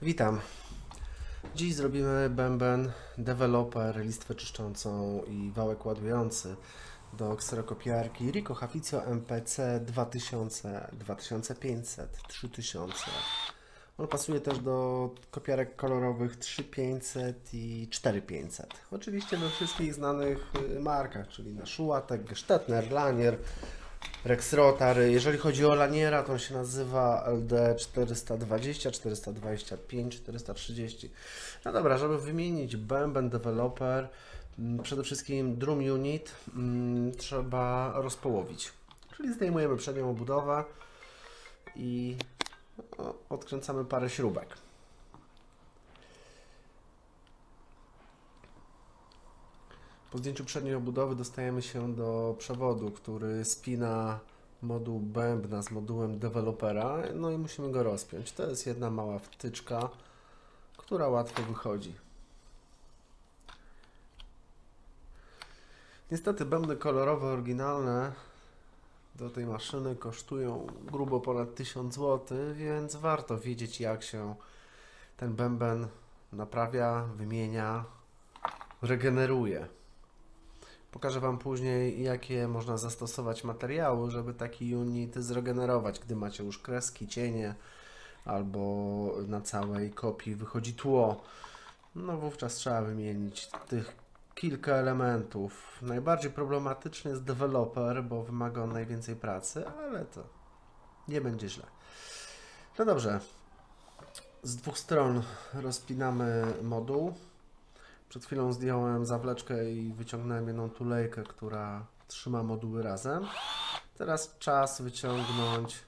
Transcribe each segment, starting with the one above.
Witam. Dziś zrobimy bęben, deweloper, listwę czyszczącą i wałek ładujący do kserokopiarki Ricoh Haficio MPC 2000, 2500, 3000. On pasuje też do kopiarek kolorowych 3500 i 4500. Oczywiście we wszystkich znanych markach, czyli na Schuatek, Stetner, Lanier, Rexrotar. Jeżeli chodzi o laniera, to on się nazywa LD 420, 425, 430. No dobra, żeby wymienić bęben developer, przede wszystkim drum unit trzeba rozpołowić. Czyli zdejmujemy przednią obudowę i odkręcamy parę śrubek. Po zdjęciu przedniej obudowy dostajemy się do przewodu, który spina moduł bębna z modułem dewelopera, no i musimy go rozpiąć. To jest jedna mała wtyczka, która łatwo wychodzi. Niestety bębny kolorowe, oryginalne do tej maszyny kosztują grubo ponad 1000 zł, więc warto wiedzieć, jak się ten bęben naprawia, wymienia, regeneruje. Pokażę Wam później, jakie można zastosować materiały, żeby taki unit zregenerować, gdy macie już kreski, cienie albo na całej kopii wychodzi tło. No wówczas trzeba wymienić tych kilka elementów. Najbardziej problematyczny jest deweloper, bo wymaga on najwięcej pracy, ale to nie będzie źle. No dobrze, z dwóch stron rozpinamy moduł. Przed chwilą zdjąłem zawleczkę i wyciągnąłem jedną tulejkę, która trzyma moduły razem. Teraz czas wyciągnąć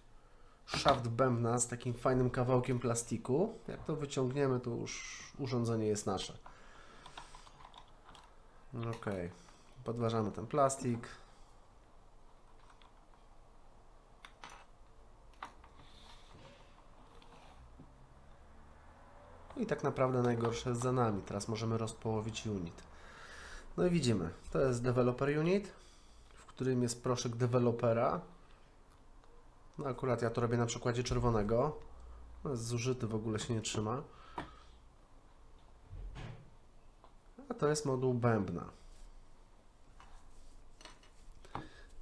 szaft bębna z takim fajnym kawałkiem plastiku. Jak to wyciągniemy, to już urządzenie jest nasze. Ok, podważamy ten plastik. I tak naprawdę najgorsze jest za nami. Teraz możemy rozpołowić unit. No i widzimy, to jest developer unit, w którym jest proszek dewelopera. No akurat ja to robię na przykładzie czerwonego. No jest zużyty, w ogóle się nie trzyma. A to jest moduł bębna.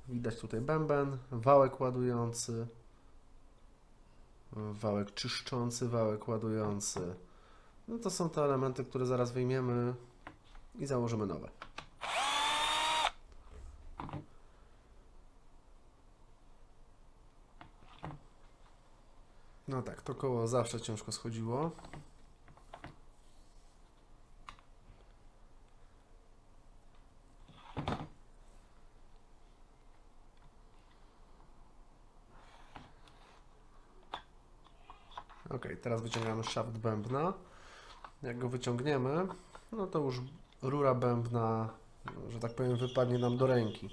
Widać tutaj bęben, wałek ładujący, wałek czyszczący, wałek ładujący. No to są te elementy, które zaraz wyjmiemy i założymy nowe. No tak, to koło zawsze ciężko schodziło. Ok, teraz wyciągamy szaft bębna. Jak go wyciągniemy, no to już rura bębna, że tak powiem, wypadnie nam do ręki.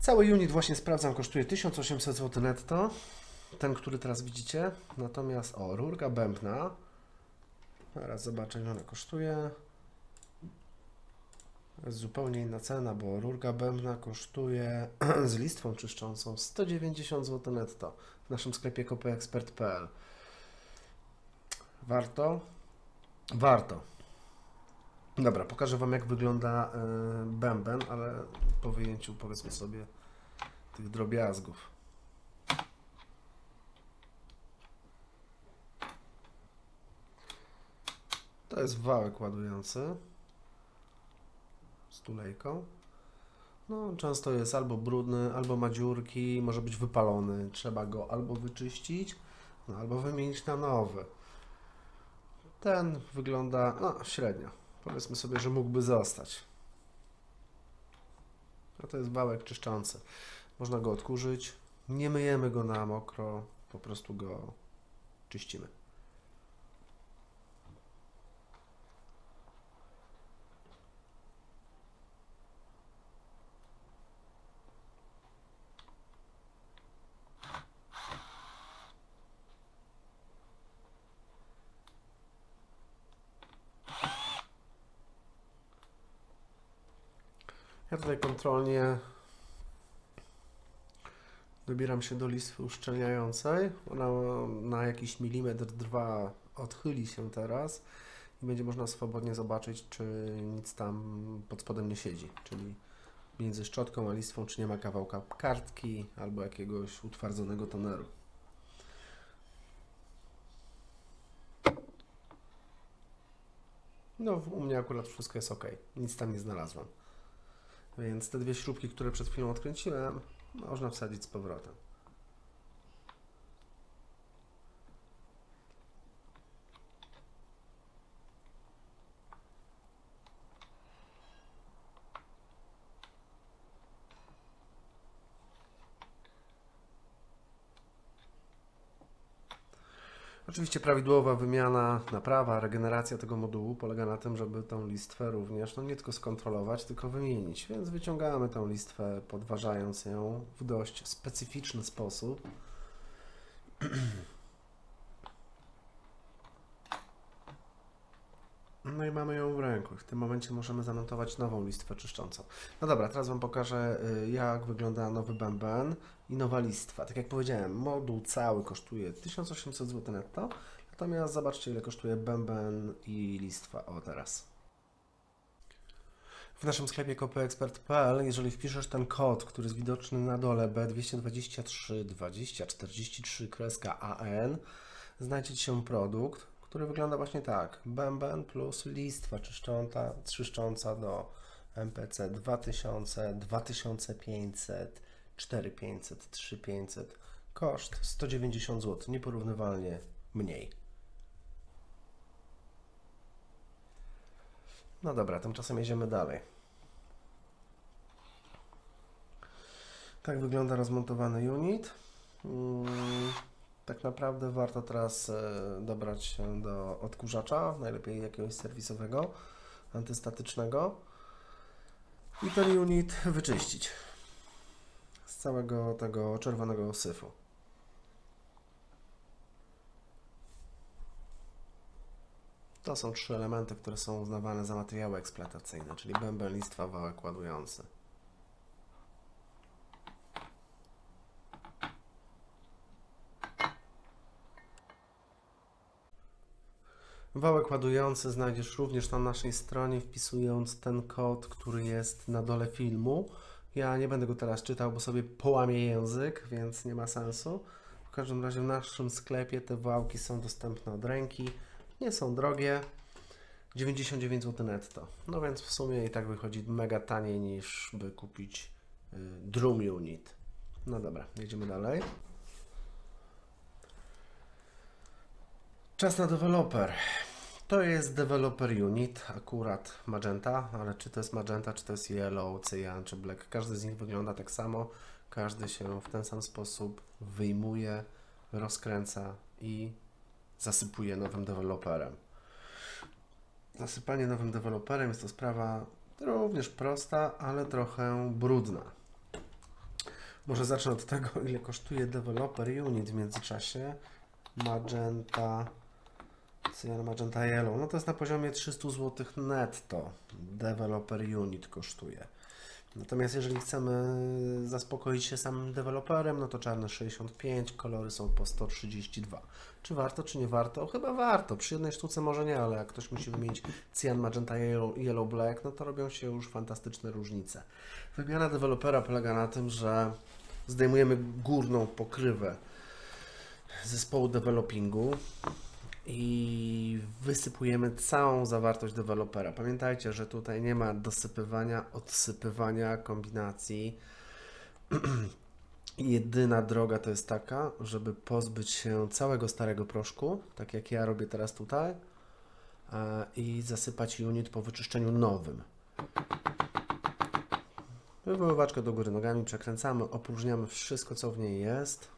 Cały unit właśnie sprawdzam, kosztuje 1800 zł netto. Ten, który teraz widzicie. Natomiast, rurka bębna. Teraz zobaczę, ile ona kosztuje. Jest zupełnie inna cena, bo rurka bębna kosztuje z listwą czyszczącą 190 zł netto w naszym sklepie kopyekspert.pl. Warto? Warto. Dobra, pokażę Wam, jak wygląda bęben, ale po wyjęciu, powiedzmy sobie, tych drobiazgów. To jest wałek ładujący z tulejką. No, często jest albo brudny, albo ma dziurki, może być wypalony. Trzeba go albo wyczyścić, albo wymienić na nowy. Ten wygląda średnio. Powiedzmy sobie, że mógłby zostać. A to jest wałek czyszczący. Można go odkurzyć. Nie myjemy go na mokro, po prostu go czyścimy. Ja tutaj kontrolnie Dobieram się do listwy uszczelniającej. Ona na jakiś milimetr, 2 odchyli się teraz i będzie można swobodnie zobaczyć, czy nic tam pod spodem nie siedzi, czyli między szczotką a listwą, czy nie ma kawałka kartki albo jakiegoś utwardzonego toneru. No, u mnie akurat wszystko jest ok, nic tam nie znalazłem. Więc te dwie śrubki, które przed chwilą odkręciłem, można wsadzić z powrotem. Oczywiście prawidłowa wymiana, naprawa, regeneracja tego modułu polega na tym, żeby tą listwę również nie tylko skontrolować, tylko wymienić. Więc wyciągamy tą listwę, podważając ją w dość specyficzny sposób. No i mamy ją w ręku. W tym momencie możemy zamontować nową listwę czyszczącą. No dobra, teraz Wam pokażę, jak wygląda nowy bęben i nowa listwa. Tak jak powiedziałem, moduł cały kosztuje 1800 zł netto, natomiast zobaczcie, ile kosztuje bęben i listwa. O, teraz. W naszym sklepie kopyekspert.pl, jeżeli wpiszesz ten kod, który jest widoczny na dole B223 2043-AN, znajdzie Ci się produkt, który wygląda właśnie tak. Bęben plus listwa czyszcząca do MPC 2000, 2500, 4500, 3500. Koszt 190 zł, nieporównywalnie mniej. No dobra, tymczasem jedziemy dalej. Tak wygląda rozmontowany unit. Tak naprawdę warto teraz dobrać się do odkurzacza, najlepiej jakiegoś serwisowego, antystatycznego i ten unit wyczyścić z całego tego czerwonego syfu. To są 3 elementy, które są uznawane za materiały eksploatacyjne, czyli bęben, listwa, wałek ładujący. Wałek ładujący znajdziesz również na naszej stronie, wpisując ten kod, który jest na dole filmu. Ja nie będę go teraz czytał, bo sobie połamię język, więc nie ma sensu. W każdym razie w naszym sklepie te wałki są dostępne od ręki. Nie są drogie. 99 zł netto. No więc w sumie i tak wychodzi mega taniej niż by kupić drum unit. No dobra, jedziemy dalej. Czas na deweloper. To jest developer unit, akurat magenta, ale czy to jest magenta, czy to jest yellow, cyan, czy black, każdy z nich wygląda tak samo, każdy się w ten sam sposób wyjmuje, rozkręca i zasypuje nowym deweloperem. Zasypanie nowym deweloperem jest to sprawa również prosta, ale trochę brudna. Może zacznę od tego, ile kosztuje developer unit w międzyczasie. Magenta, cyan, magenta, yellow. No to jest na poziomie 300 zł netto. Developer unit kosztuje. Natomiast jeżeli chcemy zaspokoić się samym deweloperem, no to czarne 65, kolory są po 132. Czy warto, czy nie warto? Chyba warto. Przy jednej sztuce może nie, ale jak ktoś musi wymienić cyan, magenta, yellow, black, no to robią się już fantastyczne różnice. Wymiana dewelopera polega na tym, że zdejmujemy górną pokrywę zespołu developingu i wysypujemy całą zawartość dewelopera. Pamiętajcie, że tutaj nie ma dosypywania, odsypywania, kombinacji. Jedyna droga to jest taka, żeby pozbyć się całego starego proszku, tak jak ja robię teraz tutaj, i zasypać unit po wyczyszczeniu nowym. Wywoływaczkę do góry nogami, przekręcamy, opróżniamy wszystko, co w niej jest.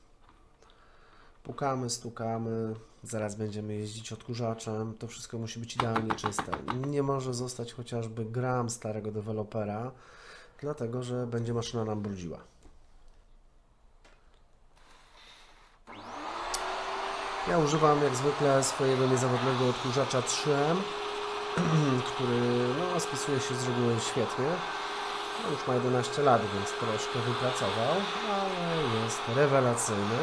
Pukamy, stukamy, zaraz będziemy jeździć odkurzaczem, to wszystko musi być idealnie czyste. Nie może zostać chociażby gram starego dewelopera, dlatego że będzie maszyna nam brudziła. Ja używam jak zwykle swojego niezawodnego odkurzacza 3M, który spisuje się z reguły świetnie. No już ma 11 lat, więc troszkę wypracował, ale jest rewelacyjny.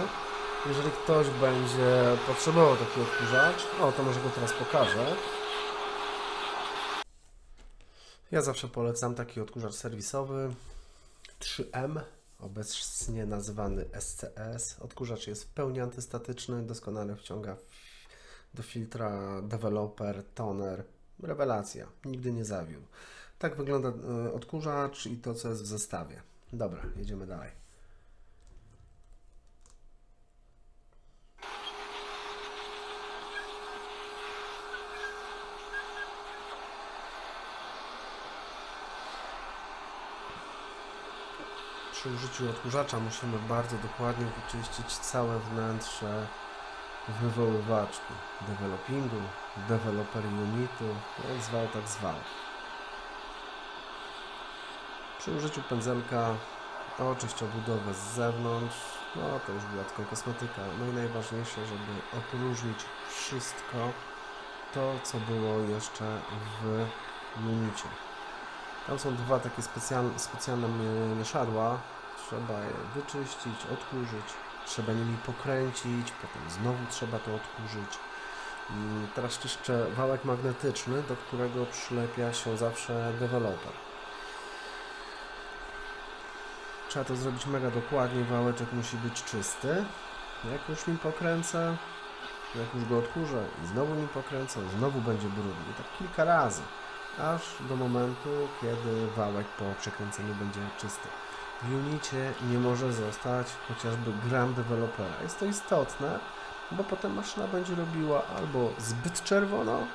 Jeżeli ktoś będzie potrzebował taki odkurzacz, to może go teraz pokażę. Ja zawsze polecam taki odkurzacz serwisowy 3M, obecnie nazywany SCS. Odkurzacz jest w pełni antystatyczny, doskonale wciąga do filtra deweloper, toner. Rewelacja, nigdy nie zawiódł. Tak wygląda odkurzacz i to, co jest w zestawie. Dobra, jedziemy dalej. Przy użyciu odkurzacza musimy bardzo dokładnie wyczyścić całe wnętrze wywoływaczki, developingu, developer unitu, jak zwał, tak zwał. Przy użyciu pędzelka oczyść obudowę z zewnątrz, to już była tylko kosmetyka. No i najważniejsze, żeby opróżnić wszystko to, co było jeszcze w unicie. Tam są dwa takie specjalne mieszadła. Trzeba je wyczyścić, odkurzyć, trzeba nimi pokręcić, potem znowu trzeba to odkurzyć. Teraz czyszczę wałek magnetyczny, do którego przylepia się zawsze deweloper. Trzeba to zrobić mega dokładnie, wałeczek musi być czysty. Jak już nim pokręcę, jak już go odkurzę i znowu nim pokręcę, znowu będzie brudny. I tak kilka razy, aż do momentu, kiedy wałek po przekręceniu będzie czysty. W unicie nie może zostać chociażby gram dewelopera. Jest to istotne, bo potem maszyna będzie robiła albo zbyt czerwono,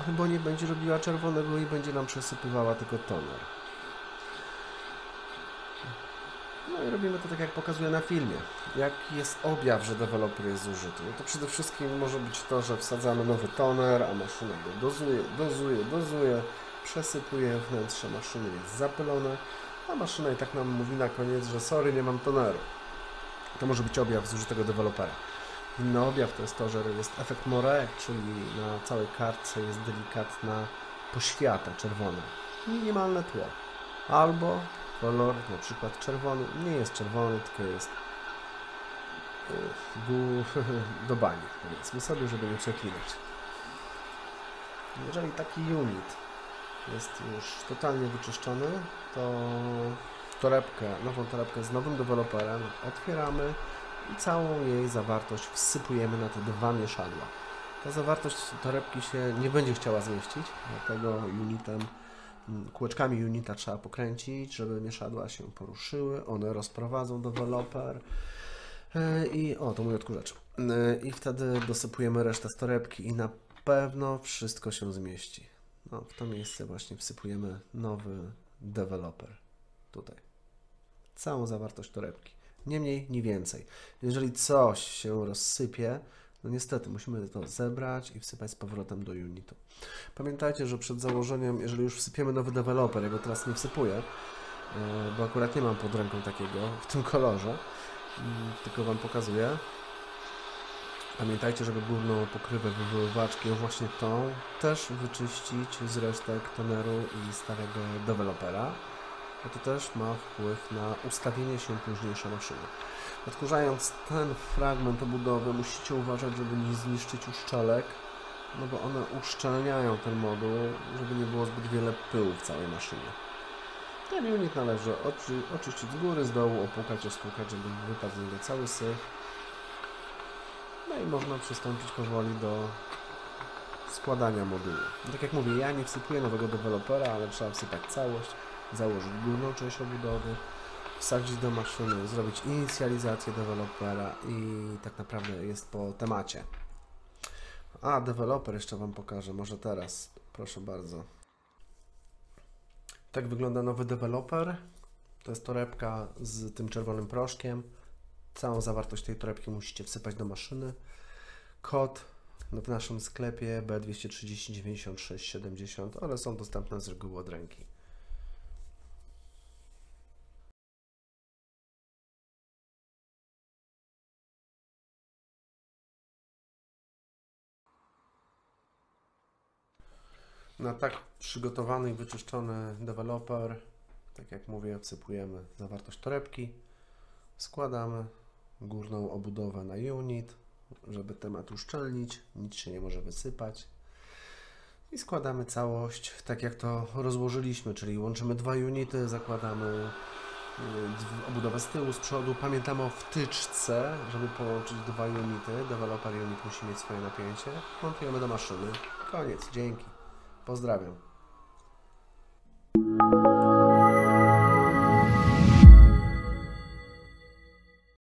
albo nie będzie robiła czerwonego i będzie nam przesypywała tylko toner. No i robimy to tak, jak pokazuję na filmie. Jaki jest objaw, że deweloper jest zużyty? No to przede wszystkim może być to, że wsadzamy nowy toner, a maszyna go dozuje, przesypuje, wnętrze maszyny jest zapylone, a maszyna i tak nam mówi na koniec, że sorry, nie mam toneru. To może być objaw zużytego dewelopera. Inny objaw to jest to, że jest efekt Moret, czyli na całej kartce jest delikatna poświata czerwona. Minimalne tło. Albo kolor, na przykład czerwony, nie jest czerwony, tylko jest do bani, powiedzmy sobie, żeby nie przeklinać. Jeżeli taki unit jest już totalnie wyczyszczony, to nową torebkę z nowym deweloperem otwieramy i całą jej zawartość wsypujemy na te dwa mieszadła. Ta zawartość torebki się nie będzie chciała zmieścić, dlatego kółeczkami unita trzeba pokręcić, żeby mieszadła się poruszyły, one rozprowadzą deweloper i to mój odkurzacz. I wtedy dosypujemy resztę z torebki i na pewno wszystko się zmieści. W to miejsce właśnie wsypujemy nowy deweloper. Tutaj. Całą zawartość torebki. Nie mniej, nie więcej. Jeżeli coś się rozsypie, no niestety musimy to zebrać i wsypać z powrotem do unitu. Pamiętajcie, że przed założeniem, jeżeli już wsypiemy nowy deweloper, ja go teraz nie wsypuję, bo akurat nie mam pod ręką takiego w tym kolorze, tylko Wam pokazuję. Pamiętajcie, żeby górną pokrywę wywoływaczki, właśnie tą, też wyczyścić z resztek toneru i starego dewelopera, bo to też ma wpływ na ustawienie się późniejszej maszyny. Odkurzając ten fragment obudowy, musicie uważać, żeby nie zniszczyć uszczelek, no bo one uszczelniają ten moduł, żeby nie było zbyt wiele pyłu w całej maszynie. Ten unit należy oczyścić z góry, z dołu, opłukać, ostłukać, żeby wypadł z niego cały syf. No i można przystąpić powoli do składania modułu. Tak jak mówię, ja nie wsypuję nowego dewelopera, ale trzeba wsypać całość, założyć górną część obudowy, wsadzić do maszyny, zrobić inicjalizację dewelopera i tak naprawdę jest po temacie. A, deweloper jeszcze Wam pokażę, może teraz, proszę bardzo. Tak wygląda nowy deweloper. To jest torebka z tym czerwonym proszkiem. Całą zawartość tej torebki musicie wsypać do maszyny. Kod w naszym sklepie B230 96 70, one są dostępne z reguły od ręki. Na tak przygotowany i wyczyszczony deweloper Tak jak mówię, wsypujemy zawartość torebki, składamy górną obudowę na unit, żeby temat uszczelnić, nic się nie może wysypać. I składamy całość tak jak to rozłożyliśmy, czyli łączymy dwa unity, zakładamy obudowę z tyłu, z przodu. Pamiętamy o wtyczce, żeby połączyć dwa unity. Developer unit musi mieć swoje napięcie. Montujemy do maszyny. Koniec, dzięki. Pozdrawiam.